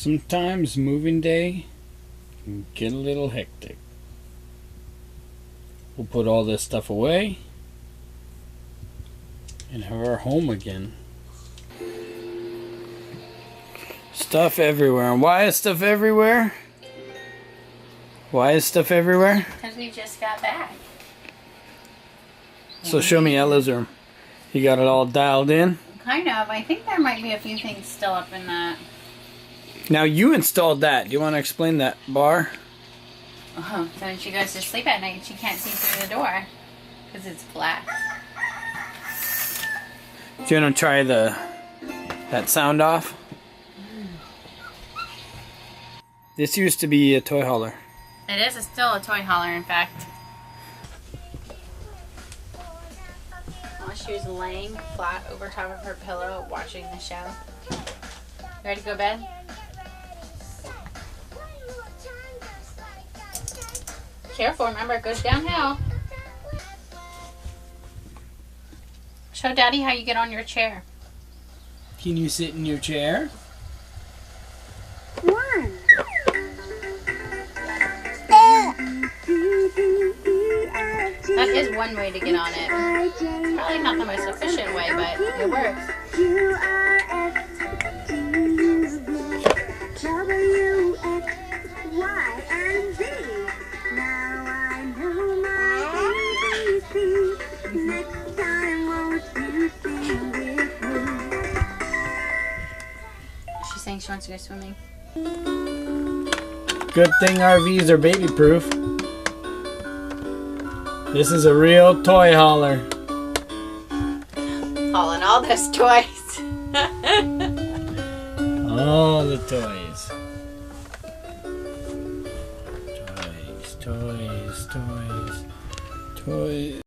Sometimes moving day can get a little hectic. We'll put all this stuff away and have our home again. Stuff everywhere. And why is stuff everywhere? Why is stuff everywhere? Because we just got back. So show me Ella's room. You got it all dialed in? Kind of. I think there might be a few things still up in that. Now you installed that. Do you want to explain that bar? Oh, so when she goes to sleep at night, she can't see through the door because it's glass. Do you want to try that sound off? This used to be a toy hauler. It is still a toy hauler, in fact. While she was laying flat over top of her pillow watching the show. Ready to go to bed? Careful, remember it goes downhill. Show Daddy how you get on your chair. Can you sit in your chair? One. That is one way to get on it. It's probably not the most efficient way, but it works. She's saying she wants to go swimming. Good thing RVs are baby proof. This is a real toy hauler. Hauling all those toys. All the toys. Toys, toys, toys, toys.